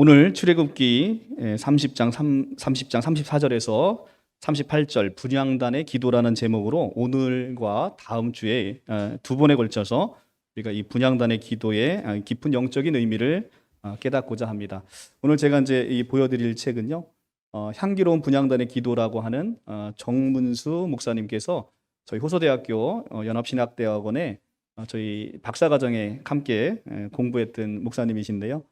오늘 출애굽기 30장 34절에서 38절 분향단의 기도라는 제목으로 오늘과 다음 주에 두 번에 걸쳐서 우리가 이 분향단의 기도의 깊은 영적인 의미를 깨닫고자 합니다. 오늘 제가 이제 보여드릴 책은요, 향기로운 분향단의 기도라고 하는 정문수 목사님께서 저희 호서대학교 연합신학대학원에 저희 박사과정에 함께 공부했던 목사님이신데요.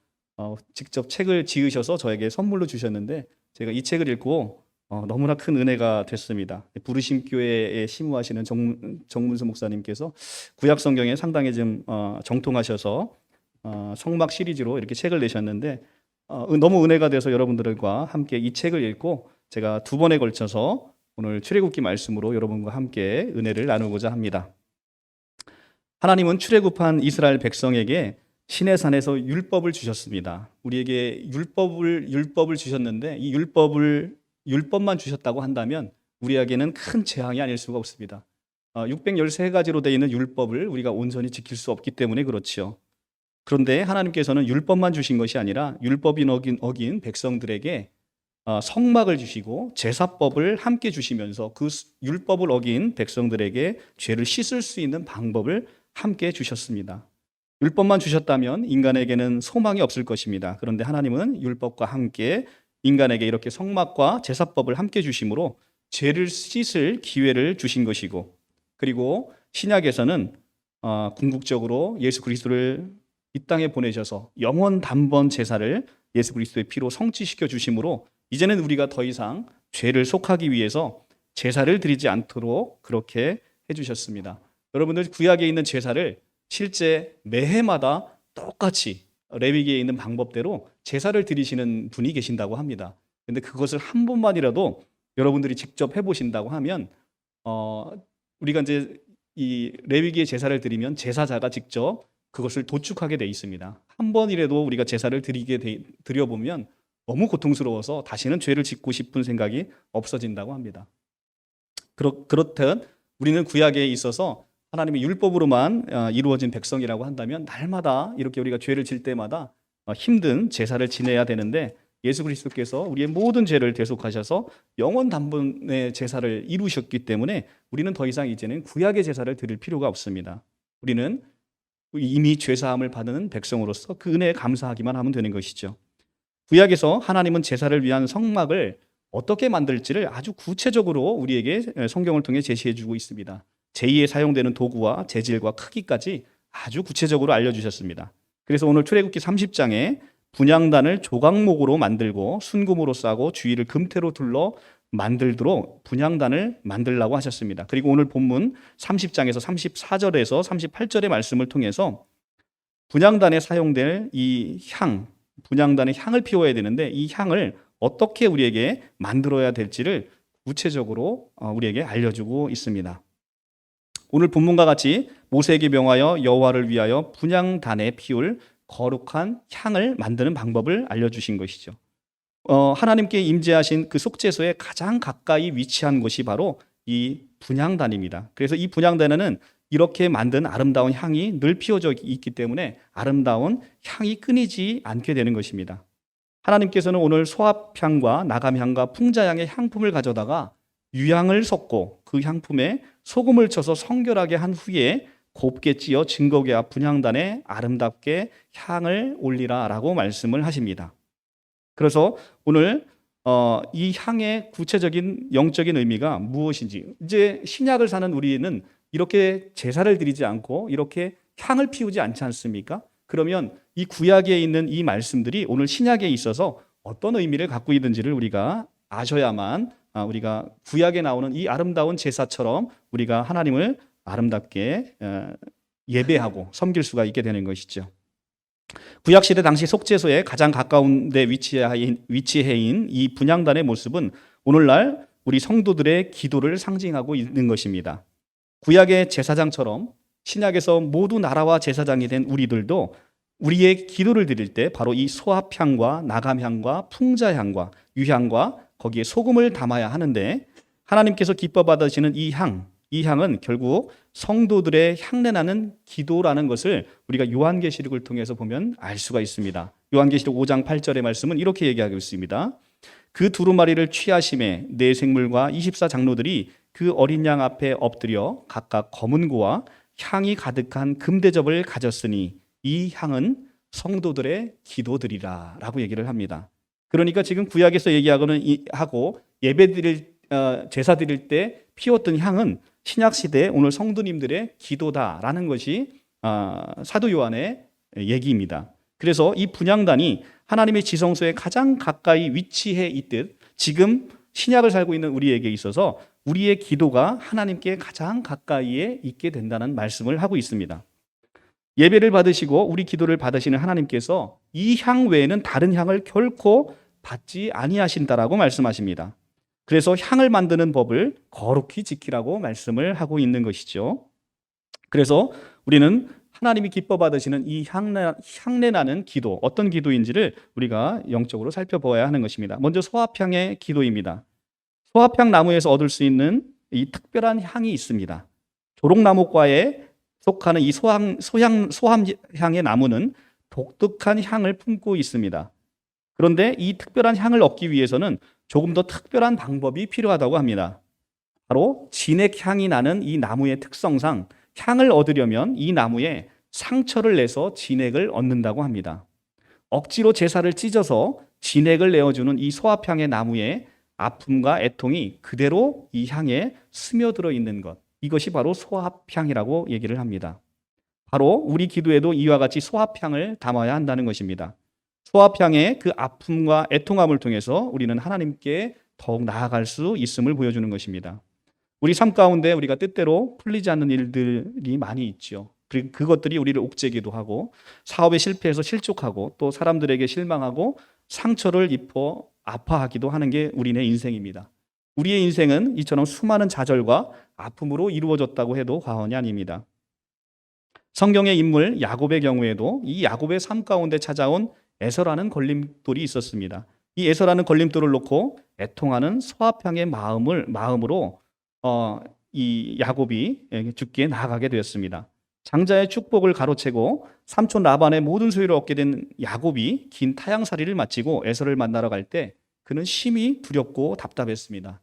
직접 책을 지으셔서 저에게 선물로 주셨는데 제가 이 책을 읽고 너무나 큰 은혜가 됐습니다. 부르심교회에 심우하시는 정문수 목사님께서 구약 성경에 상당히 좀 정통하셔서 성막 시리즈로 이렇게 책을 내셨는데 너무 은혜가 돼서 여러분들과 함께 이 책을 읽고 제가 두 번에 걸쳐서 오늘 출애굽기 말씀으로 여러분과 함께 은혜를 나누고자 합니다. 하나님은 출애굽한 이스라엘 백성에게 시내산에서 율법을 주셨습니다. 우리에게 율법을 주셨는데 이 율법만 주셨다고 한다면 우리에게는 큰 재앙이 아닐 수가 없습니다. 613가지로 되어 있는 율법을 우리가 온전히 지킬 수 없기 때문에 그렇지요. 그런데 하나님께서는 율법만 주신 것이 아니라 율법이 어긴 백성들에게 성막을 주시고 제사법을 함께 주시면서 그 율법을 어긴 백성들에게 죄를 씻을 수 있는 방법을 함께 주셨습니다. 율법만 주셨다면 인간에게는 소망이 없을 것입니다. 그런데 하나님은 율법과 함께 인간에게 이렇게 성막과 제사법을 함께 주심으로 죄를 씻을 기회를 주신 것이고, 그리고 신약에서는 궁극적으로 예수 그리스도를 이 땅에 보내셔서 영원 단번 제사를 예수 그리스도의 피로 성취시켜 주심으로 이제는 우리가 더 이상 죄를 속하기 위해서 제사를 드리지 않도록 그렇게 해주셨습니다. 여러분들 구약에 있는 제사를 실제 매해마다 똑같이 레위기에 있는 방법대로 제사를 드리시는 분이 계신다고 합니다. 그런데 그것을 한 번만이라도 여러분들이 직접 해보신다고 하면 우리가 이제 이 레위기의 제사를 드리면 제사자가 직접 그것을 도축하게 돼 있습니다. 한 번이라도 우리가 제사를 드려보면 너무 고통스러워서 다시는 죄를 짓고 싶은 생각이 없어진다고 합니다. 그렇듯 우리는 구약에 있어서 하나님의 율법으로만 이루어진 백성이라고 한다면 날마다 이렇게 우리가 죄를 질 때마다 힘든 제사를 지내야 되는데 예수 그리스도께서 우리의 모든 죄를 대속하셔서 영원 단번의 제사를 이루셨기 때문에 우리는 더 이상 이제는 구약의 제사를 드릴 필요가 없습니다. 우리는 이미 죄사함을 받는 백성으로서 그 은혜에 감사하기만 하면 되는 것이죠. 구약에서 하나님은 제사를 위한 성막을 어떻게 만들지를 아주 구체적으로 우리에게 성경을 통해 제시해 주고 있습니다. 제2에 사용되는 도구와 재질과 크기까지 아주 구체적으로 알려주셨습니다. 그래서 오늘 출애굽기 30장에 분향단을 조각목으로 만들고 순금으로 싸고 주위를 금태로 둘러 만들도록 분향단을 만들라고 하셨습니다. 그리고 오늘 본문 30장에서 34절에서 38절의 말씀을 통해서 분향단에 사용될 분향단의 향을 피워야 되는데 이 향을 어떻게 우리에게 만들어야 될지를 구체적으로 우리에게 알려주고 있습니다. 오늘 본문과 같이 모세에게 명하여 여호와를 위하여 분향단에 피울 거룩한 향을 만드는 방법을 알려주신 것이죠. 하나님께 임재하신 그 속죄소에 가장 가까이 위치한 곳이 바로 이 분향단입니다. 그래서 이 분향단에는 이렇게 만든 아름다운 향이 늘 피워져 있기 때문에 아름다운 향이 끊이지 않게 되는 것입니다. 하나님께서는 오늘 소합향과 나감향과 풍자향의 향품을 가져다가 유향을 섞고 그 향품에 소금을 쳐서 성결하게 한 후에 곱게 찌어 증거궤 앞 분향단에 아름답게 향을 올리라라고 말씀을 하십니다. 그래서 오늘 이 향의 구체적인 영적인 의미가 무엇인지, 이제 신약을 사는 우리는 이렇게 제사를 드리지 않고 이렇게 향을 피우지 않지 않습니까? 그러면 이 구약에 있는 이 말씀들이 오늘 신약에 있어서 어떤 의미를 갖고 있는지를 우리가 아셔야만 우리가 구약에 나오는 이 아름다운 제사처럼 우리가 하나님을 아름답게 예배하고 섬길 수가 있게 되는 것이죠. 구약시대 당시 속죄소에 가장 가까운 데 위치해인 이 분향단의 모습은 오늘날 우리 성도들의 기도를 상징하고 있는 것입니다. 구약의 제사장처럼 신약에서 모두 나라와 제사장이 된 우리들도 우리의 기도를 드릴 때 바로 이 소합향과 나감향과 풍자향과 유향과 거기에 소금을 담아야 하는데 하나님께서 기뻐 받으시는 이 향은 결국 성도들의 향내나는 기도라는 것을 우리가 요한계시록을 통해서 보면 알 수가 있습니다. 요한계시록 5장 8절의 말씀은 이렇게 얘기하고 있습니다. 그 두루마리를 취하심에 네 생물과 24장로들이 그 어린 양 앞에 엎드려 각각 검은 고와 향이 가득한 금대접을 가졌으니 이 향은 성도들의 기도들이라 라고 얘기를 합니다. 그러니까 지금 구약에서 얘기하고는 하고 예배드릴 제사 드릴 때 피웠던 향은 신약 시대에 오늘 성도님들의 기도다라는 것이 사도 요한의 얘기입니다. 그래서 이 분향단이 하나님의 지성소에 가장 가까이 위치해 있듯 지금 신약을 살고 있는 우리에게 있어서 우리의 기도가 하나님께 가장 가까이에 있게 된다는 말씀을 하고 있습니다. 예배를 받으시고 우리 기도를 받으시는 하나님께서 이 향 외에는 다른 향을 결코 받지 아니하신다라고 말씀하십니다. 그래서 향을 만드는 법을 거룩히 지키라고 말씀을 하고 있는 것이죠. 그래서 우리는 하나님이 기뻐 받으시는 이 향내나는 기도, 어떤 기도인지를 우리가 영적으로 살펴보아야 하는 것입니다. 먼저 소합향의 기도입니다. 소합향 나무에서 얻을 수 있는 이 특별한 향이 있습니다. 조롱나무과에 속하는 이 소함향의 나무는 독특한 향을 품고 있습니다. 그런데 이 특별한 향을 얻기 위해서는 조금 더 특별한 방법이 필요하다고 합니다. 바로 진액향이 나는 이 나무의 특성상 향을 얻으려면 이 나무에 상처를 내서 진액을 얻는다고 합니다. 억지로 제사를 찢어서 진액을 내어주는 이 소합향의 나무에 아픔과 애통이 그대로 이 향에 스며들어 있는 것, 이것이 바로 소합향이라고 얘기를 합니다. 바로 우리 기도에도 이와 같이 소합향을 담아야 한다는 것입니다. 소합향의 그 아픔과 애통함을 통해서 우리는 하나님께 더욱 나아갈 수 있음을 보여주는 것입니다. 우리 삶 가운데 우리가 뜻대로 풀리지 않는 일들이 많이 있죠. 그리고 그것들이 우리를 옥죄기도 하고 사업에 실패해서 실족하고 또 사람들에게 실망하고 상처를 입어 아파하기도 하는 게 우리의 인생입니다. 우리의 인생은 이처럼 수많은 좌절과 아픔으로 이루어졌다고 해도 과언이 아닙니다. 성경의 인물 야곱의 경우에도 이 야곱의 삶 가운데 찾아온 에서라는 걸림돌이 있었습니다. 이 에서라는 걸림돌을 놓고 애통하는 소합향의 마음으로 이 야곱이 죽기에 나아가게 되었습니다. 장자의 축복을 가로채고 삼촌 라반의 모든 소유를 얻게 된 야곱이 긴 타향살이를 마치고 에서를 만나러 갈 때 그는 심히 두렵고 답답했습니다.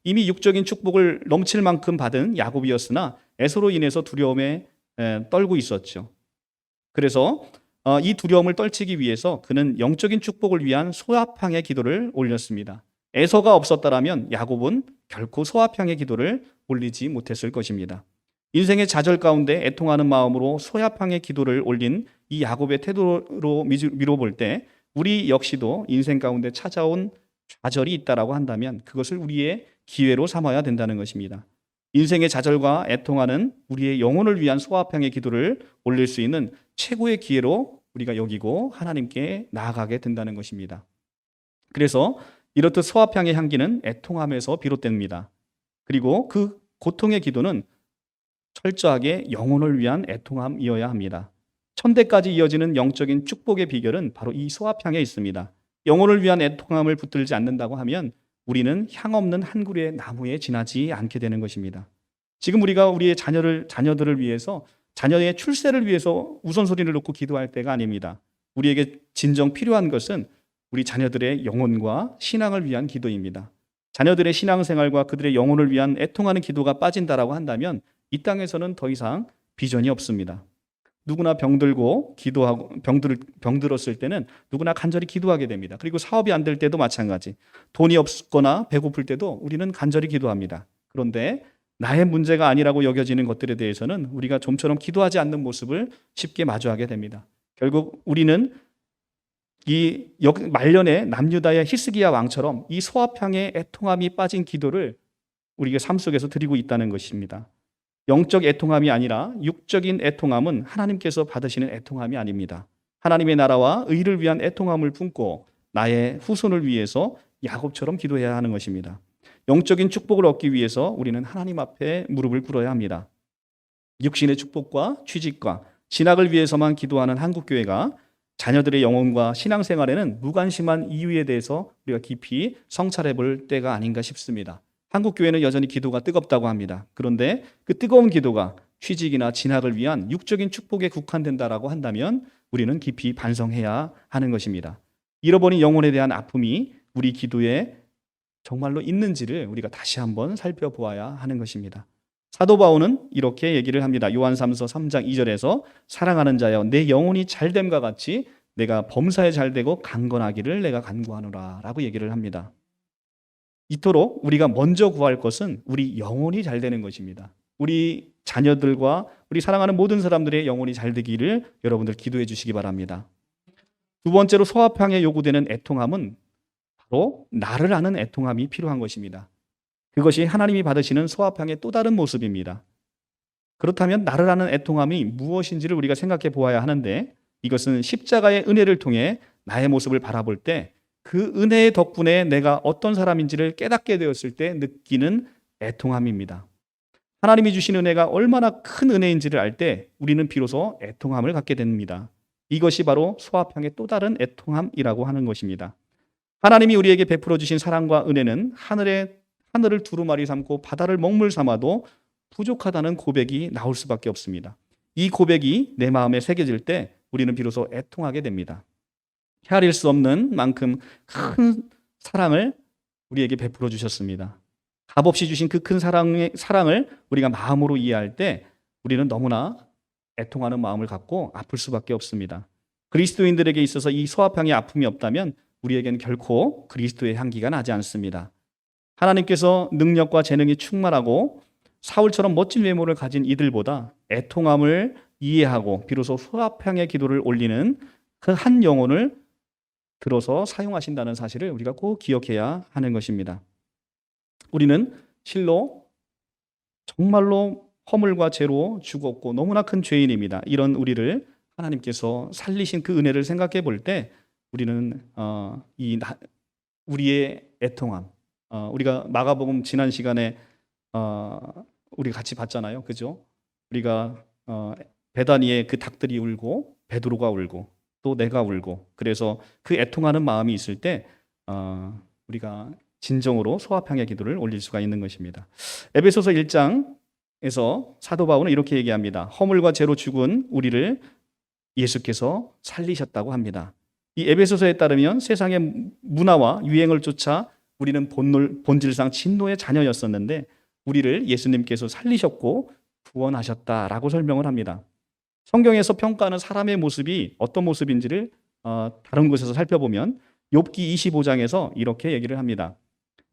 이미 육적인 축복을 넘칠 만큼 받은 야곱이었으나 에서로 인해서 두려움에 떨고 있었죠. 그래서 이 두려움을 떨치기 위해서 그는 영적인 축복을 위한 소합향의 기도를 올렸습니다. 에서가 없었다라면 야곱은 결코 소합향의 기도를 올리지 못했을 것입니다. 인생의 좌절 가운데 애통하는 마음으로 소합향의 기도를 올린 이 야곱의 태도로 미뤄볼 때 우리 역시도 인생 가운데 찾아온 좌절이 있다라고 한다면 그것을 우리의 기회로 삼아야 된다는 것입니다. 인생의 좌절과 애통하는 우리의 영혼을 위한 소합향의 기도를 올릴 수 있는 최고의 기회로 우리가 여기고 하나님께 나아가게 된다는 것입니다. 그래서 이렇듯 소합향의 향기는 애통함에서 비롯됩니다. 그리고 그 고통의 기도는 철저하게 영혼을 위한 애통함이어야 합니다. 천대까지 이어지는 영적인 축복의 비결은 바로 이 소합향에 있습니다. 영혼을 위한 애통함을 붙들지 않는다고 하면 우리는 향 없는 한 그루의 나무에 지나지 않게 되는 것입니다. 지금 우리가 우리의 자녀들을 위해서 자녀의 출세를 위해서 우선순위를 놓고 기도할 때가 아닙니다. 우리에게 진정 필요한 것은 우리 자녀들의 영혼과 신앙을 위한 기도입니다. 자녀들의 신앙생활과 그들의 영혼을 위한 애통하는 기도가 빠진다라고 한다면 이 땅에서는 더 이상 비전이 없습니다. 누구나 병들고 기도하고 병들었을 때는 누구나 간절히 기도하게 됩니다. 그리고 사업이 안 될 때도 마찬가지. 돈이 없거나 배고플 때도 우리는 간절히 기도합니다. 그런데 나의 문제가 아니라고 여겨지는 것들에 대해서는 우리가 좀처럼 기도하지 않는 모습을 쉽게 마주하게 됩니다. 결국 우리는 이 말년에 남유다의 히스기야 왕처럼 이 소합향의 애통함이 빠진 기도를 우리가 삶 속에서 드리고 있다는 것입니다. 영적 애통함이 아니라 육적인 애통함은 하나님께서 받으시는 애통함이 아닙니다. 하나님의 나라와 의를 위한 애통함을 품고 나의 후손을 위해서 야곱처럼 기도해야 하는 것입니다. 영적인 축복을 얻기 위해서 우리는 하나님 앞에 무릎을 꿇어야 합니다. 육신의 축복과 취직과 진학을 위해서만 기도하는 한국교회가 자녀들의 영혼과 신앙생활에는 무관심한 이유에 대해서 우리가 깊이 성찰해 볼 때가 아닌가 싶습니다. 한국교회는 여전히 기도가 뜨겁다고 합니다. 그런데 그 뜨거운 기도가 취직이나 진학을 위한 육적인 축복에 국한된다라고 한다면 우리는 깊이 반성해야 하는 것입니다. 잃어버린 영혼에 대한 아픔이 우리 기도에 정말로 있는지를 우리가 다시 한번 살펴보아야 하는 것입니다. 사도 바울은 이렇게 얘기를 합니다. 요한삼서 3장 2절에서 사랑하는 자여 내 영혼이 잘됨과 같이 내가 범사에 잘되고 강건하기를 내가 간구하노라 라고 얘기를 합니다. 이토록 우리가 먼저 구할 것은 우리 영혼이 잘 되는 것입니다. 우리 자녀들과 우리 사랑하는 모든 사람들의 영혼이 잘 되기를 여러분들 기도해 주시기 바랍니다. 두 번째로 소화평에 요구되는 애통함은 바로 나를 아는 애통함이 필요한 것입니다. 그것이 하나님이 받으시는 소화평의 또 다른 모습입니다. 그렇다면 나를 아는 애통함이 무엇인지를 우리가 생각해 보아야 하는데, 이것은 십자가의 은혜를 통해 나의 모습을 바라볼 때 그 은혜의 덕분에 내가 어떤 사람인지를 깨닫게 되었을 때 느끼는 애통함입니다. 하나님이 주신 은혜가 얼마나 큰 은혜인지를 알 때 우리는 비로소 애통함을 갖게 됩니다. 이것이 바로 소화평의 또 다른 애통함이라고 하는 것입니다. 하나님이 우리에게 베풀어 주신 사랑과 은혜는 하늘을 두루마리 삼고 바다를 먹물 삼아도 부족하다는 고백이 나올 수밖에 없습니다. 이 고백이 내 마음에 새겨질 때 우리는 비로소 애통하게 됩니다. 헤아릴 수 없는 만큼 큰 사랑을 우리에게 베풀어 주셨습니다. 값없이 주신 그 큰 사랑을 우리가 마음으로 이해할 때 우리는 너무나 애통하는 마음을 갖고 아플 수밖에 없습니다. 그리스도인들에게 있어서 이 소화평의 아픔이 없다면 우리에게는 결코 그리스도의 향기가 나지 않습니다. 하나님께서 능력과 재능이 충만하고 사울처럼 멋진 외모를 가진 이들보다 애통함을 이해하고 비로소 소화평의 기도를 올리는 그 한 영혼을 들어서 사용하신다는 사실을 우리가 꼭 기억해야 하는 것입니다. 우리는 실로 정말로 허물과 죄로 죽었고 너무나 큰 죄인입니다. 이런 우리를 하나님께서 살리신 그 은혜를 생각해 볼 때 우리는 우리의 애통함, 우리가 마가복음 지난 시간에 우리 같이 봤잖아요, 그죠? 우리가 베다니에 그 닭들이 울고 베드로가 울고 또 내가 울고, 그래서 그 애통하는 마음이 있을 때 우리가 진정으로 소화평의 기도를 올릴 수가 있는 것입니다. 에베소서 1장에서 사도 바울은 이렇게 얘기합니다. 허물과 죄로 죽은 우리를 예수께서 살리셨다고 합니다. 이 에베소서에 따르면 세상의 문화와 유행을 쫓아 우리는 본질상 진노의 자녀였었는데 우리를 예수님께서 살리셨고 구원하셨다라고 설명을 합니다. 성경에서 평가하는 사람의 모습이 어떤 모습인지를 다른 곳에서 살펴보면 욥기 25장에서 이렇게 얘기를 합니다.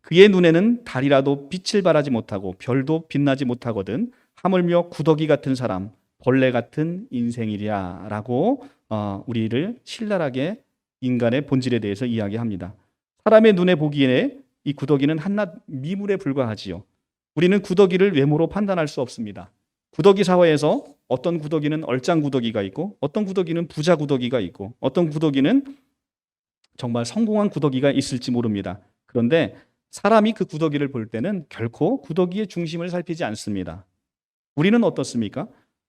그의 눈에는 달이라도 빛을 발하지 못하고 별도 빛나지 못하거든 하물며 구더기 같은 사람, 벌레 같은 인생이랴 라고 우리를 신랄하게 인간의 본질에 대해서 이야기합니다. 사람의 눈에 보기에 이 구더기는 한낱 미물에 불과하지요. 우리는 구더기를 외모로 판단할 수 없습니다. 구더기 사회에서 어떤 구더기는 얼짱 구더기가 있고 어떤 구더기는 부자 구더기가 있고 어떤 구더기는 정말 성공한 구더기가 있을지 모릅니다. 그런데 사람이 그 구더기를 볼 때는 결코 구더기의 중심을 살피지 않습니다. 우리는 어떻습니까?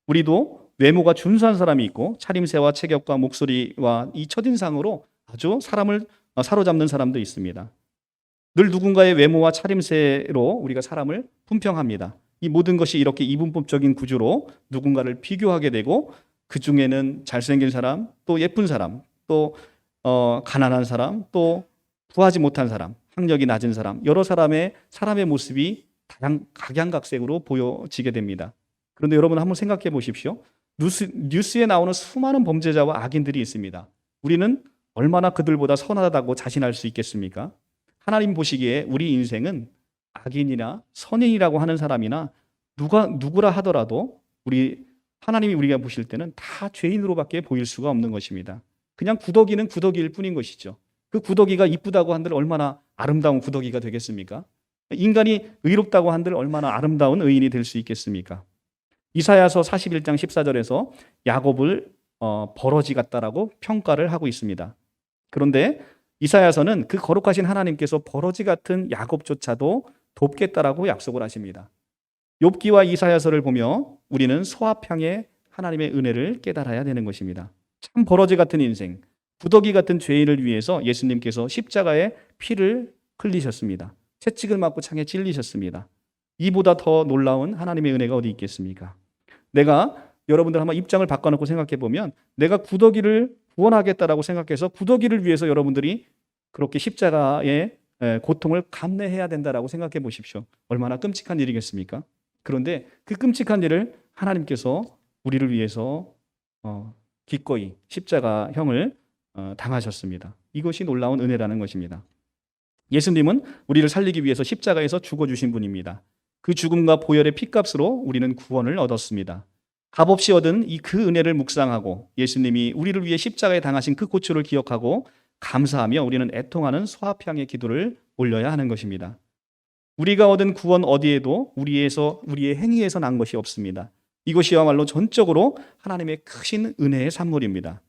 우리도 외모가 준수한 사람이 있고 차림새와 체격과 목소리와 이 첫인상으로 아주 사람을 사로잡는 사람도 있습니다. 늘 누군가의 외모와 차림새로 우리가 사람을 품평합니다. 이 모든 것이 이렇게 이분법적인 구조로 누군가를 비교하게 되고 그 중에는 잘생긴 사람, 또 예쁜 사람, 또 가난한 사람, 또 부하지 못한 사람, 학력이 낮은 사람, 여러 사람의 모습이 각양각색으로 보여지게 됩니다. 그런데 여러분 한번 생각해 보십시오. 뉴스에 나오는 수많은 범죄자와 악인들이 있습니다. 우리는 얼마나 그들보다 선하다고 자신할 수 있겠습니까? 하나님 보시기에 우리 인생은 악인이나 선인이라고 하는 사람이나 누구라 하더라도 하나님이 우리가 보실 때는 다 죄인으로밖에 보일 수가 없는 것입니다. 그냥 구더기는 구더기일 뿐인 것이죠. 그 구더기가 이쁘다고 한들 얼마나 아름다운 구더기가 되겠습니까? 인간이 의롭다고 한들 얼마나 아름다운 의인이 될 수 있겠습니까? 이사야서 41장 14절에서 야곱을 버러지 같다라고 평가를 하고 있습니다. 그런데 이사야서는 그 거룩하신 하나님께서 버러지 같은 야곱조차도 돕겠다라고 약속을 하십니다. 욥기와 이사야서를 보며 우리는 소화평의 하나님의 은혜를 깨달아야 되는 것입니다. 참 버러지 같은 인생, 구더기 같은 죄인을 위해서 예수님께서 십자가에 피를 흘리셨습니다. 채찍을 맞고 창에 찔리셨습니다. 이보다 더 놀라운 하나님의 은혜가 어디 있겠습니까? 내가 여러분들 한번 입장을 바꿔놓고 생각해 보면 내가 구더기를 구원하겠다라고 생각해서 구더기를 위해서 여러분들이 그렇게 십자가의 고통을 감내해야 된다라고 생각해 보십시오. 얼마나 끔찍한 일이겠습니까? 그런데 그 끔찍한 일을 하나님께서 우리를 위해서 기꺼이 십자가형을 당하셨습니다. 이것이 놀라운 은혜라는 것입니다. 예수님은 우리를 살리기 위해서 십자가에서 죽어주신 분입니다. 그 죽음과 보혈의 피값으로 우리는 구원을 얻었습니다. 값없이 얻은 그 은혜를 묵상하고 예수님이 우리를 위해 십자가에 당하신 그 고초를 기억하고 감사하며 우리는 애통하는 소합향의 기도를 올려야 하는 것입니다. 우리가 얻은 구원 어디에도 우리의 행위에서 난 것이 없습니다. 이것이야말로 전적으로 하나님의 크신 은혜의 산물입니다.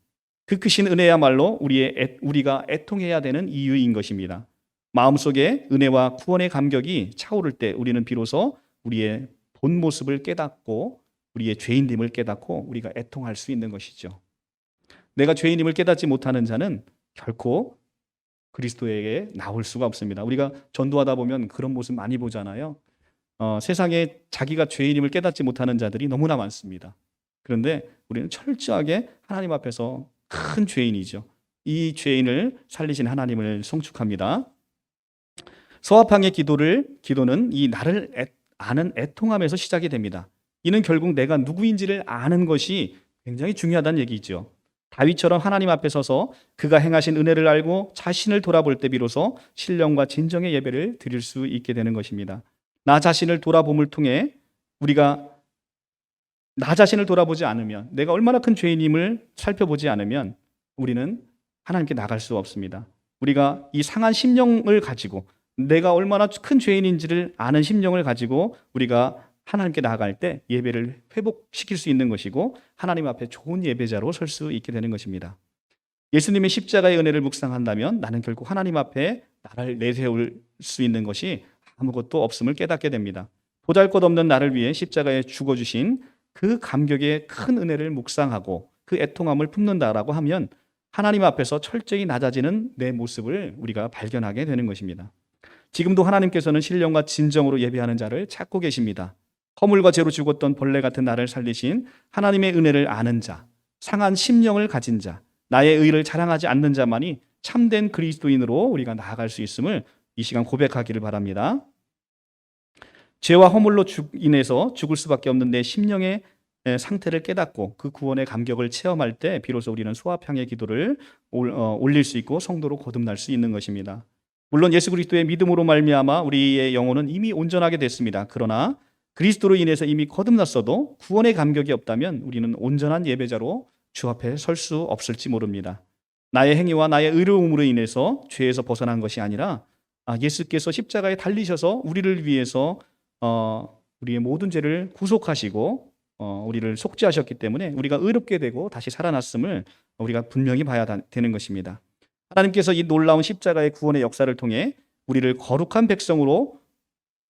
그 크신 은혜야말로 우리가 애통해야 되는 이유인 것입니다. 마음속에 은혜와 구원의 감격이 차오를 때 우리는 비로소 우리의 본 모습을 깨닫고 우리의 죄인됨을 깨닫고 우리가 애통할 수 있는 것이죠. 내가 죄인임을 깨닫지 못하는 자는 결코 그리스도에게 나올 수가 없습니다. 우리가 전도하다 보면 그런 모습 많이 보잖아요. 세상에 자기가 죄인임을 깨닫지 못하는 자들이 너무나 많습니다. 그런데 우리는 철저하게 하나님 앞에서 큰 죄인이죠. 이 죄인을 살리신 하나님을 송축합니다. 서합향의 기도는 이 나를 아는 애통함에서 시작이 됩니다. 이는 결국 내가 누구인지를 아는 것이 굉장히 중요하다는 얘기죠. 다윗처럼 하나님 앞에 서서 그가 행하신 은혜를 알고 자신을 돌아볼 때 비로소 신령과 진정의 예배를 드릴 수 있게 되는 것입니다. 나 자신을 돌아봄을 통해 우리가 나 자신을 돌아보지 않으면, 내가 얼마나 큰 죄인임을 살펴보지 않으면 우리는 하나님께 나갈 수 없습니다. 우리가 이 상한 심령을 가지고 내가 얼마나 큰 죄인인지를 아는 심령을 가지고 우리가 하나님께 나아갈 때 예배를 회복시킬 수 있는 것이고 하나님 앞에 좋은 예배자로 설 수 있게 되는 것입니다. 예수님의 십자가의 은혜를 묵상한다면 나는 결국 하나님 앞에 나를 내세울 수 있는 것이 아무것도 없음을 깨닫게 됩니다. 보잘것없는 나를 위해 십자가에 죽어주신 그 감격의 큰 은혜를 묵상하고 그 애통함을 품는다라고 하면 하나님 앞에서 철저히 낮아지는 내 모습을 우리가 발견하게 되는 것입니다. 지금도 하나님께서는 신령과 진정으로 예배하는 자를 찾고 계십니다. 허물과 죄로 죽었던 벌레 같은 나를 살리신 하나님의 은혜를 아는 자, 상한 심령을 가진 자, 나의 의를 자랑하지 않는 자만이 참된 그리스도인으로 우리가 나아갈 수 있음을 이 시간 고백하기를 바랍니다. 죄와 허물로 인해서 죽을 수밖에 없는 내 심령의 상태를 깨닫고 그 구원의 감격을 체험할 때 비로소 우리는 소합향의 기도를 올릴 수 있고 성도로 거듭날 수 있는 것입니다. 물론 예수 그리스도의 믿음으로 말미암아 우리의 영혼은 이미 온전하게 됐습니다. 그러나 그리스도로 인해서 이미 거듭났어도 구원의 감격이 없다면 우리는 온전한 예배자로 주 앞에 설 수 없을지 모릅니다. 나의 행위와 나의 의로움으로 인해서 죄에서 벗어난 것이 아니라 예수께서 십자가에 달리셔서 우리를 위해서 우리의 모든 죄를 구속하시고 우리를 속죄하셨기 때문에 우리가 의롭게 되고 다시 살아났음을 우리가 분명히 봐야 되는 것입니다. 하나님께서 이 놀라운 십자가의 구원의 역사를 통해 우리를 거룩한 백성으로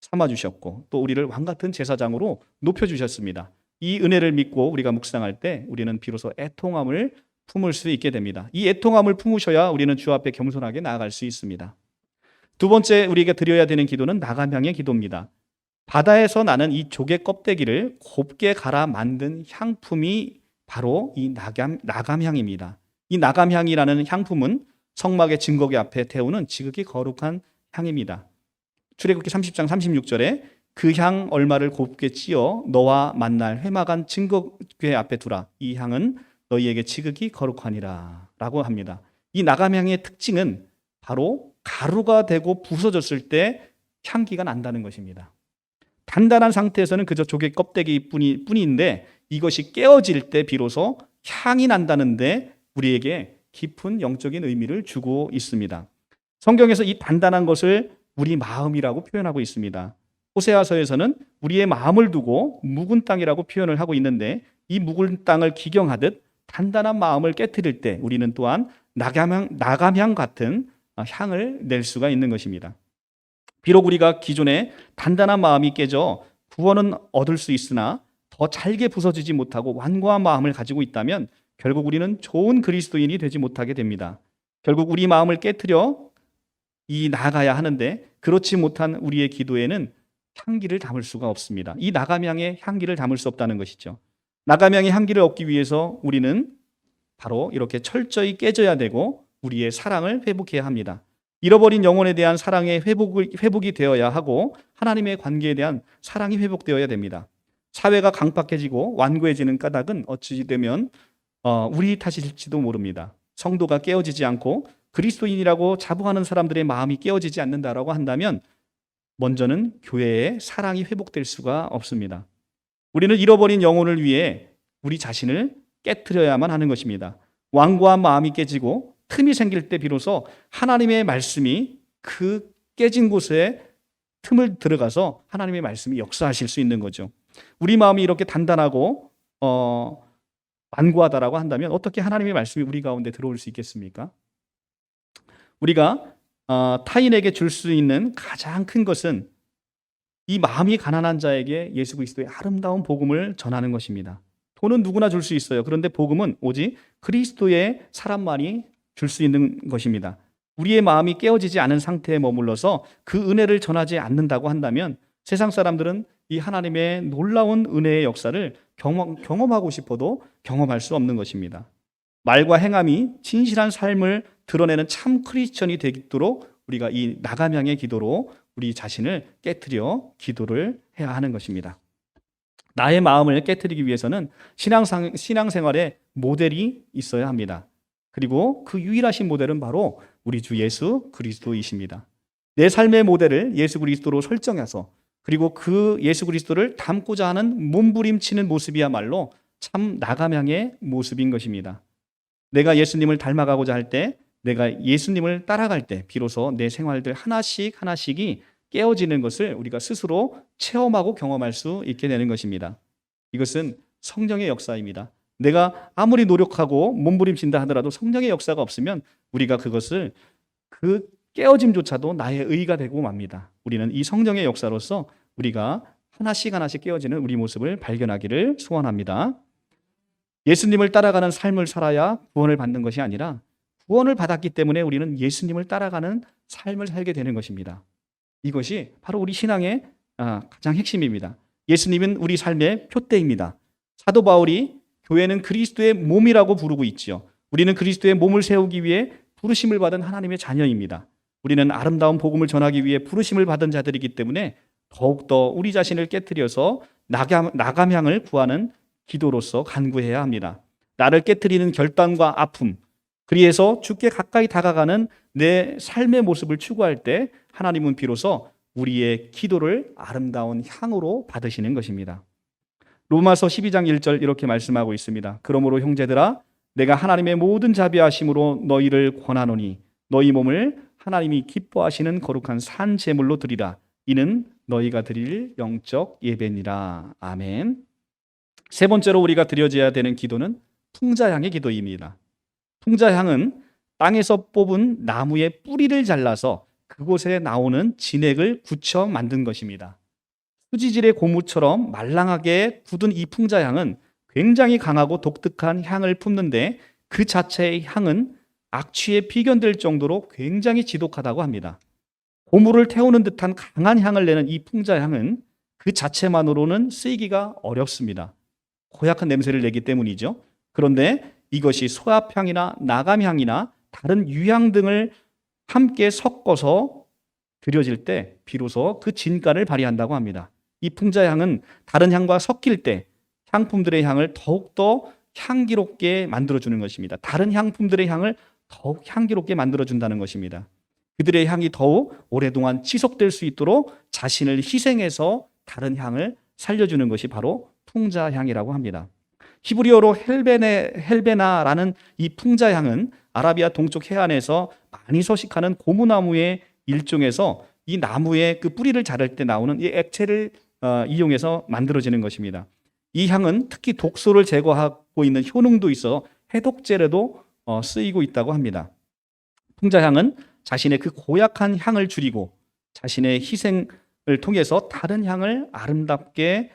삼아주셨고 또 우리를 왕같은 제사장으로 높여주셨습니다. 이 은혜를 믿고 우리가 묵상할 때 우리는 비로소 애통함을 품을 수 있게 됩니다. 이 애통함을 품으셔야 우리는 주 앞에 겸손하게 나아갈 수 있습니다. 두 번째 우리가 드려야 되는 기도는 나감향의 기도입니다. 바다에서 나는 이 조개 껍데기를 곱게 갈아 만든 향품이 바로 이 나감향입니다. 이 나감향이라는 향품은 성막의 증거궤 앞에 태우는 지극히 거룩한 향입니다. 출애굽기 30장 36절에 그 향 얼마를 곱게 찧어 너와 만날 회막안 증거궤 앞에 두라. 이 향은 너희에게 지극히 거룩하니라 라고 합니다. 이 나감향의 특징은 바로 가루가 되고 부서졌을 때 향기가 난다는 것입니다. 단단한 상태에서는 그저 조개 껍데기 뿐인데 이것이 깨어질 때 비로소 향이 난다는데 우리에게 깊은 영적인 의미를 주고 있습니다. 성경에서 이 단단한 것을 우리 마음이라고 표현하고 있습니다. 호세아서에서는 우리의 마음을 두고 묵은 땅이라고 표현을 하고 있는데 이 묵은 땅을 기경하듯 단단한 마음을 깨트릴 때 우리는 또한 나감향 같은 향을 낼 수가 있는 것입니다. 비록 우리가 기존에 단단한 마음이 깨져 구원은 얻을 수 있으나 더 잘게 부서지지 못하고 완고한 마음을 가지고 있다면 결국 우리는 좋은 그리스도인이 되지 못하게 됩니다. 결국 우리 마음을 깨트려 나아가야 하는데 그렇지 못한 우리의 기도에는 향기를 담을 수가 없습니다. 이 나감향의 향기를 담을 수 없다는 것이죠. 나감향의 향기를 얻기 위해서 우리는 바로 이렇게 철저히 깨져야 되고 우리의 사랑을 회복해야 합니다. 잃어버린 영혼에 대한 사랑의 회복이 되어야 하고 하나님의 관계에 대한 사랑이 회복되어야 됩니다. 사회가 강팍해지고 완고해지는 까닭은 어찌 되면 우리 탓일지도 모릅니다. 성도가 깨어지지 않고 그리스도인이라고 자부하는 사람들의 마음이 깨어지지 않는다라고 한다면 먼저는 교회의 사랑이 회복될 수가 없습니다. 우리는 잃어버린 영혼을 위해 우리 자신을 깨트려야만 하는 것입니다. 완고한 마음이 깨지고 틈이 생길 때 비로소 하나님의 말씀이 그 깨진 곳에 틈을 들어가서 하나님의 말씀이 역사하실 수 있는 거죠. 우리 마음이 이렇게 단단하고 완고하다라고 한다면 어떻게 하나님의 말씀이 우리 가운데 들어올 수 있겠습니까? 우리가 타인에게 줄 수 있는 가장 큰 것은 이 마음이 가난한 자에게 예수 그리스도의 아름다운 복음을 전하는 것입니다. 돈은 누구나 줄 수 있어요. 그런데 복음은 오직 그리스도의 사람만이 줄 수 있는 것입니다. 우리의 마음이 깨어지지 않은 상태에 머물러서 그 은혜를 전하지 않는다고 한다면 세상 사람들은 이 하나님의 놀라운 은혜의 역사를 경험하고 싶어도 경험할 수 없는 것입니다. 말과 행함이 진실한 삶을 드러내는 참 크리스천이 되도록 우리가 이 나감향의 기도로 우리 자신을 깨트려 기도를 해야 하는 것입니다. 나의 마음을 깨트리기 위해서는 신앙생활에 모델이 있어야 합니다. 그리고 그 유일하신 모델은 바로 우리 주 예수 그리스도이십니다. 내 삶의 모델을 예수 그리스도로 설정해서 그리고 그 예수 그리스도를 닮고자 하는 몸부림치는 모습이야말로 참 나감향의 모습인 것입니다. 내가 예수님을 닮아가고자 할 때, 내가 예수님을 따라갈 때 비로소 내 생활들 하나씩이 깨어지는 것을 우리가 스스로 체험하고 경험할 수 있게 되는 것입니다. 이것은 성령의 역사입니다. 내가 아무리 노력하고 몸부림친다 하더라도 성령의 역사가 없으면 우리가 그것을 그 깨어짐조차도 나의 의가 되고 맙니다. 우리는 이 성령의 역사로서 우리가 하나씩 깨어지는 우리 모습을 발견하기를 소원합니다. 예수님을 따라가는 삶을 살아야 구원을 받는 것이 아니라 구원을 받았기 때문에 우리는 예수님을 따라가는 삶을 살게 되는 것입니다. 이것이 바로 우리 신앙의 가장 핵심입니다. 예수님은 우리 삶의 표대입니다. 사도 바울이 교회는 그리스도의 몸이라고 부르고 있지요. 우리는 그리스도의 몸을 세우기 위해 부르심을 받은 하나님의 자녀입니다. 우리는 아름다운 복음을 전하기 위해 부르심을 받은 자들이기 때문에 더욱더 우리 자신을 깨트려서 나감향을 구하는 기도로서 간구해야 합니다. 나를 깨트리는 결단과 아픔, 그리해서 주께 가까이 다가가는 내 삶의 모습을 추구할 때 하나님은 비로소 우리의 기도를 아름다운 향으로 받으시는 것입니다. 로마서 12장 1절 이렇게 말씀하고 있습니다. 그러므로 형제들아 내가 하나님의 모든 자비하심으로 너희를 권하노니 너희 몸을 하나님이 기뻐하시는 거룩한 산 제물로 드리라. 이는 너희가 드릴 영적 예배니라. 아멘. 세 번째로 우리가 드려져야 되는 기도는 풍자향의 기도입니다. 풍자향은 땅에서 뽑은 나무의 뿌리를 잘라서 그곳에 나오는 진액을 굳혀 만든 것입니다. 수지질의 고무처럼 말랑하게 굳은 이 풍자향은 굉장히 강하고 독특한 향을 품는데 그 자체의 향은 악취에 비견될 정도로 굉장히 지독하다고 합니다. 고무를 태우는 듯한 강한 향을 내는 이 풍자향은 그 자체만으로는 쓰이기가 어렵습니다. 고약한 냄새를 내기 때문이죠. 그런데 이것이 소합향이나 나감향이나 다른 유향 등을 함께 섞어서 드려질 때 비로소 그 진가를 발휘한다고 합니다. 이 풍자향은 다른 향과 섞일 때 향품들의 향을 더욱더 향기롭게 만들어주는 것입니다. 다른 향품들의 향을 더욱 향기롭게 만들어준다는 것입니다. 그들의 향이 더욱 오랫동안 지속될 수 있도록 자신을 희생해서 다른 향을 살려주는 것이 바로 풍자향이라고 합니다. 히브리어로 헬베나라는 이 풍자향은 아라비아 동쪽 해안에서 많이 서식하는 고무나무의 일종에서 이 나무의 그 뿌리를 자를 때 나오는 이 액체를 이용해서 만들어지는 것입니다. 이 향은 특히 독소를 제거하고 있는 효능도 있어 해독제로도 쓰이고 있다고 합니다. 풍자향은 자신의 그 고약한 향을 줄이고 자신의 희생을 통해서 다른 향을 아름답게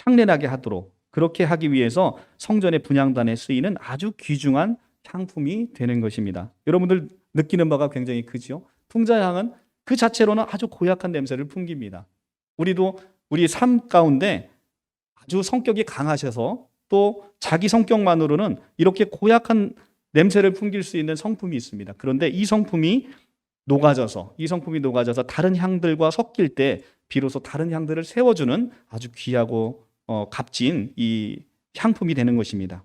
향내나게 하도록 그렇게 하기 위해서 성전의 분향단에 쓰이는 아주 귀중한 향품이 되는 것입니다. 여러분들 느끼는 바가 굉장히 크죠? 풍자향은 그 자체로는 아주 고약한 냄새를 풍깁니다. 우리도 우리 삶 가운데 아주 성격이 강하셔서 또 자기 성격만으로는 이렇게 고약한 냄새를 풍길 수 있는 성품이 있습니다. 그런데 이 성품이 녹아져서 다른 향들과 섞일 때 비로소 다른 향들을 세워주는 아주 귀하고 값진 이 향품이 되는 것입니다.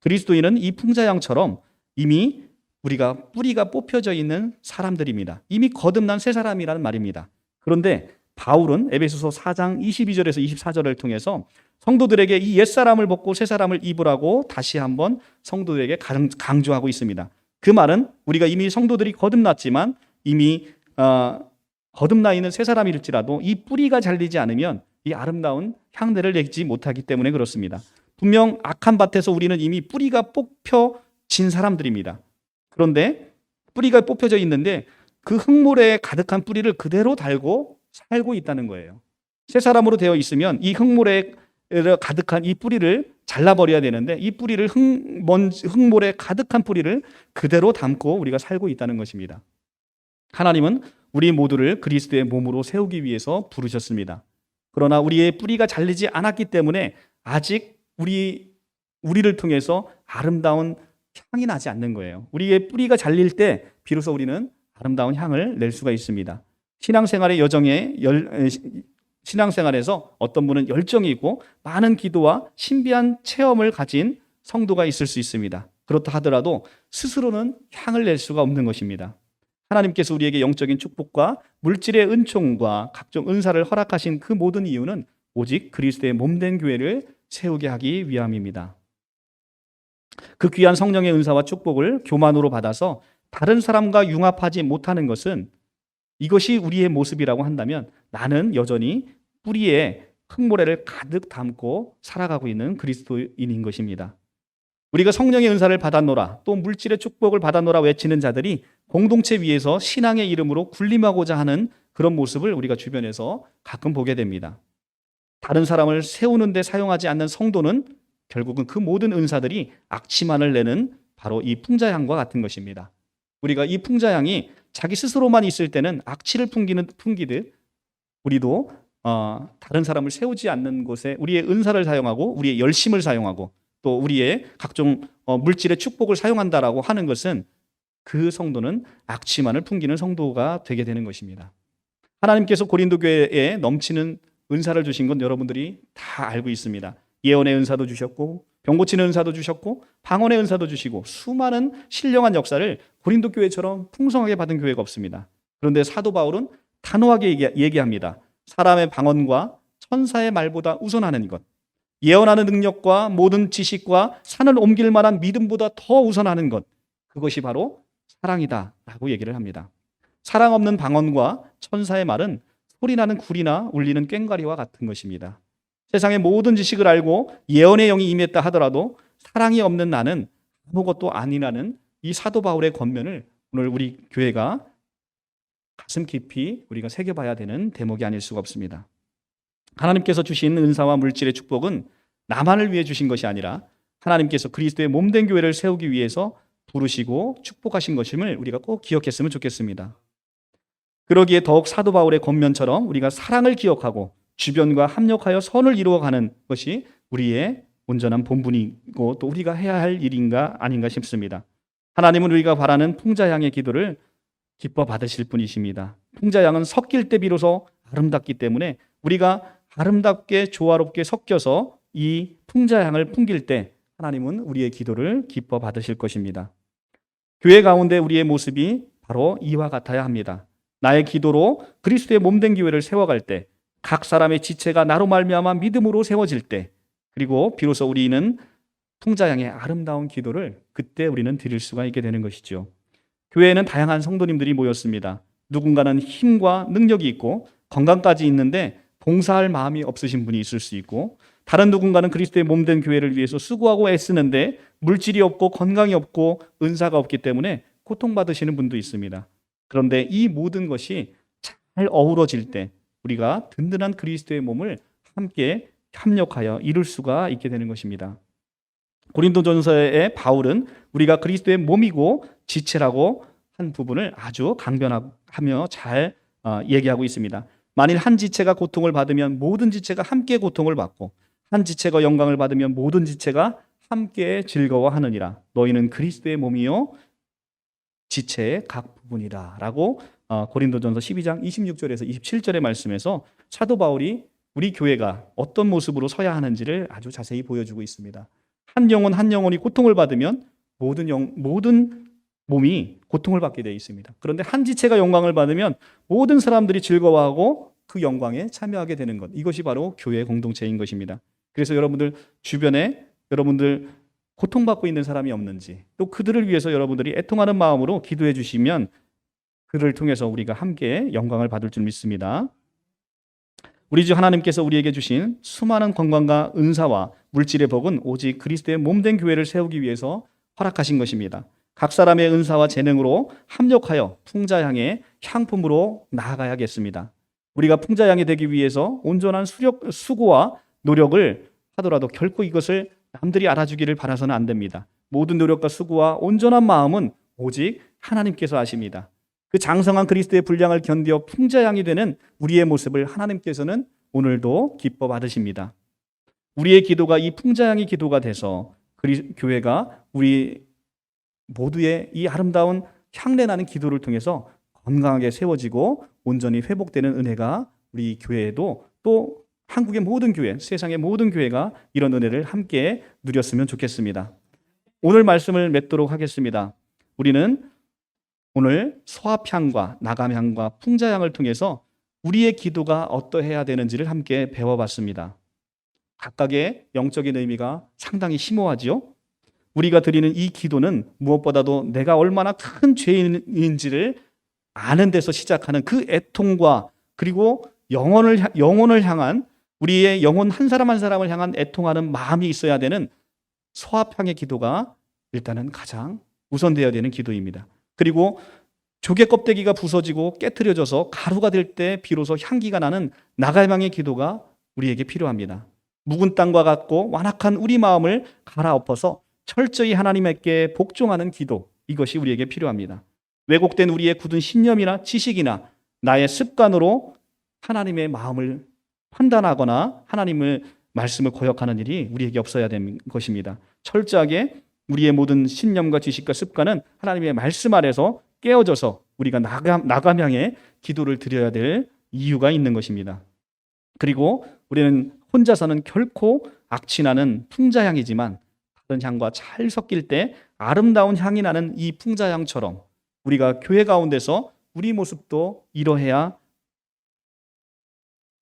그리스도인은 이 풍자향처럼 이미 우리가 뿌리가 뽑혀져 있는 사람들입니다. 이미 거듭난 새 사람이라는 말입니다. 그런데 바울은 에베소서 4장 22절에서 24절을 통해서 성도들에게 이 옛사람을 벗고 새 사람을 입으라고 다시 한번 성도들에게 강조하고 있습니다. 그 말은 우리가 이미 성도들이 거듭났지만 이미 거듭나 있는 새 사람일지라도 이 뿌리가 잘리지 않으면 이 아름다운 향내를 내지 못하기 때문에 그렇습니다. 분명 악한 밭에서 우리는 이미 뿌리가 뽑혀진 사람들입니다. 그런데 뿌리가 뽑혀져 있는데 그 흙모래에 가득한 뿌리를 그대로 달고 살고 있다는 거예요. 새 사람으로 되어 있으면 이 흙모래에 가득한 이 뿌리를 잘라버려야 되는데 이 뿌리를 흙모래에 가득한 뿌리를 그대로 담고 우리가 살고 있다는 것입니다. 하나님은 우리 모두를 그리스도의 몸으로 세우기 위해서 부르셨습니다. 그러나 우리의 뿌리가 잘리지 않았기 때문에 아직 우리를 통해서 아름다운 향이 나지 않는 거예요. 우리의 뿌리가 잘릴 때 비로소 우리는 아름다운 향을 낼 수가 있습니다. 신앙생활에서 어떤 분은 열정이 있고 많은 기도와 신비한 체험을 가진 성도가 있을 수 있습니다. 그렇다 하더라도 스스로는 향을 낼 수가 없는 것입니다. 하나님께서 우리에게 영적인 축복과 물질의 은총과 각종 은사를 허락하신 그 모든 이유는 오직 그리스도의 몸된 교회를 세우게 하기 위함입니다. 그 귀한 성령의 은사와 축복을 교만으로 받아서 다른 사람과 융합하지 못하는 것은 이것이 우리의 모습이라고 한다면 나는 여전히 뿌리에 흙모래를 가득 담고 살아가고 있는 그리스도인인 것입니다. 우리가 성령의 은사를 받았노라 또 물질의 축복을 받았노라 외치는 자들이 공동체 위에서 신앙의 이름으로 군림하고자 하는 그런 모습을 우리가 주변에서 가끔 보게 됩니다. 다른 사람을 세우는 데 사용하지 않는 성도는 결국은 그 모든 은사들이 악취만을 내는 바로 이 풍자향과 같은 것입니다. 우리가 이 풍자향이 자기 스스로만 있을 때는 악취를 풍기듯 우리도 다른 사람을 세우지 않는 곳에 우리의 은사를 사용하고 우리의 열심을 사용하고 또 우리의 각종 물질의 축복을 사용한다라고 하는 것은 그 성도는 악취만을 풍기는 성도가 되게 되는 것입니다. 하나님께서 고린도 교회에 넘치는 은사를 주신 건 여러분들이 다 알고 있습니다. 예언의 은사도 주셨고 병 고치는 은사도 주셨고 방언의 은사도 주시고 수많은 신령한 역사를 고린도 교회처럼 풍성하게 받은 교회가 없습니다. 그런데 사도 바울은 단호하게 얘기합니다. 사람의 방언과 천사의 말보다 우선하는 것, 예언하는 능력과 모든 지식과 산을 옮길 만한 믿음보다 더 우선하는 것, 그것이 바로 사랑이다 라고 얘기를 합니다. 사랑 없는 방언과 천사의 말은 소리나는 굴이나 울리는 꽹과리와 같은 것입니다. 세상의 모든 지식을 알고 예언의 영이 임했다 하더라도 사랑이 없는 나는 아무것도 아니라는 이 사도 바울의 권면을 오늘 우리 교회가 가슴 깊이 우리가 새겨봐야 되는 대목이 아닐 수가 없습니다. 하나님께서 주신 은사와 물질의 축복은 나만을 위해 주신 것이 아니라 하나님께서 그리스도의 몸된 교회를 세우기 위해서 부르시고 축복하신 것임을 우리가 꼭 기억했으면 좋겠습니다. 그러기에 더욱 사도 바울의 권면처럼 우리가 사랑을 기억하고 주변과 합력하여 선을 이루어가는 것이 우리의 온전한 본분이고 또 우리가 해야 할 일인가 아닌가 싶습니다. 하나님은 우리가 바라는 풍자향의 기도를 기뻐 받으실 분이십니다. 풍자향은 섞일 때 비로소 아름답기 때문에 우리가 아름답게 조화롭게 섞여서 이 풍자향을 풍길 때 하나님은 우리의 기도를 기뻐 받으실 것입니다. 교회 가운데 우리의 모습이 바로 이와 같아야 합니다. 나의 기도로 그리스도의 몸된 교회를 세워갈 때, 각 사람의 지체가 나로 말미암아 믿음으로 세워질 때, 그리고 비로소 우리는 풍자향의 아름다운 기도를 그때 우리는 드릴 수가 있게 되는 것이죠. 교회에는 다양한 성도님들이 모였습니다. 누군가는 힘과 능력이 있고 건강까지 있는데 봉사할 마음이 없으신 분이 있을 수 있고, 다른 누군가는 그리스도의 몸된 교회를 위해서 수고하고 애쓰는데 물질이 없고 건강이 없고 은사가 없기 때문에 고통받으시는 분도 있습니다. 그런데 이 모든 것이 잘 어우러질 때 우리가 든든한 그리스도의 몸을 함께 협력하여 이룰 수가 있게 되는 것입니다. 고린도전서의 바울은 우리가 그리스도의 몸이고 지체라고 한 부분을 아주 강변하며 잘 얘기하고 있습니다. 만일 한 지체가 고통을 받으면 모든 지체가 함께 고통을 받고, 한 지체가 영광을 받으면 모든 지체가 함께 즐거워하느니라. 너희는 그리스도의 몸이요 지체의 각 부분이라 라고 고린도전서 12장 26절에서 27절의 말씀에서 사도 바울이 우리 교회가 어떤 모습으로 서야 하는지를 아주 자세히 보여주고 있습니다. 한 영혼이 고통을 받으면 모든 몸이 고통을 받게 되어 있습니다. 그런데 한 지체가 영광을 받으면 모든 사람들이 즐거워하고 그 영광에 참여하게 되는 것, 이것이 바로 교회 공동체인 것입니다. 그래서 여러분들 주변에 여러분들 고통받고 있는 사람이 없는지, 또 그들을 위해서 여러분들이 애통하는 마음으로 기도해 주시면 그를 통해서 우리가 함께 영광을 받을 줄 믿습니다. 우리 주 하나님께서 우리에게 주신 수많은 건강과 은사와 물질의 복은 오직 그리스도의 몸된 교회를 세우기 위해서 허락하신 것입니다. 각 사람의 은사와 재능으로 합력하여 풍자향의 향품으로 나아가야겠습니다. 우리가 풍자향이 되기 위해서 온전한 수고와 노력을 하더라도 결코 이것을 남들이 알아주기를 바라서는 안 됩니다. 모든 노력과 수고와 온전한 마음은 오직 하나님께서 하십니다. 그 장성한 그리스도의 분량을 견디어 풍자향이 되는 우리의 모습을 하나님께서는 오늘도 기뻐 받으십니다. 우리의 기도가 이 풍자향의 기도가 돼서 교회가 우리 모두의 이 아름다운 향내나는 기도를 통해서 건강하게 세워지고 온전히 회복되는 은혜가 우리 교회에도, 또 한국의 모든 교회, 세상의 모든 교회가 이런 은혜를 함께 누렸으면 좋겠습니다. 오늘 말씀을 맺도록 하겠습니다. 우리는 오늘 소합향과 나감향과 풍자향을 통해서 우리의 기도가 어떠해야 되는지를 함께 배워봤습니다. 각각의 영적인 의미가 상당히 심오하지요. 우리가 드리는 이 기도는 무엇보다도 내가 얼마나 큰 죄인인지를 아는 데서 시작하는 그 애통과, 그리고 영혼을 향한, 우리의 영혼 한 사람 한 사람을 향한 애통하는 마음이 있어야 되는 소합향의 기도가 일단은 가장 우선되어야 되는 기도입니다. 그리고 조개 껍데기가 부서지고 깨트려져서 가루가 될 때 비로소 향기가 나는 나감향의 기도가 우리에게 필요합니다. 묵은 땅과 같고 완악한 우리 마음을 갈아엎어서 철저히 하나님께 복종하는 기도, 이것이 우리에게 필요합니다. 왜곡된 우리의 굳은 신념이나 지식이나 나의 습관으로 하나님의 마음을 판단하거나 하나님의 말씀을 거역하는 일이 우리에게 없어야 되는 것입니다. 철저하게 우리의 모든 신념과 지식과 습관은 하나님의 말씀 아래서 깨어져서 우리가 나감향의 기도를 드려야 될 이유가 있는 것입니다. 그리고 우리는 혼자서는 결코 악취나는 풍자향이지만 다른 향과 잘 섞일 때 아름다운 향이 나는 이 풍자향처럼 우리가 교회 가운데서 우리 모습도 이러해야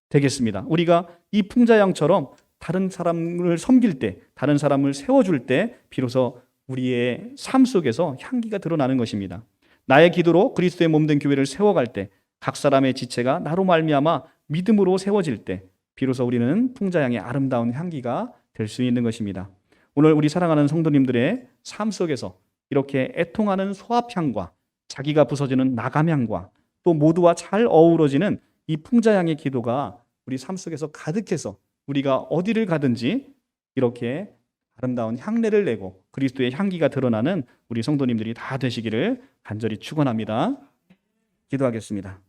되겠습니다. 우리가 이 풍자향처럼 다른 사람을 섬길 때, 다른 사람을 세워줄 때 비로소 우리의 삶 속에서 향기가 드러나는 것입니다. 나의 기도로 그리스도의 몸된 교회를 세워갈 때, 각 사람의 지체가 나로 말미암아 믿음으로 세워질 때 비로소 우리는 풍자향의 아름다운 향기가 될 수 있는 것입니다. 오늘 우리 사랑하는 성도님들의 삶 속에서 이렇게 애통하는 소합향과 자기가 부서지는 나감향과 또 모두와 잘 어우러지는 이 풍자향의 기도가 우리 삶 속에서 가득해서 우리가 어디를 가든지 이렇게 아름다운 향내를 내고 그리스도의 향기가 드러나는 우리 성도님들이 다 되시기를 간절히 축원합니다. 기도하겠습니다.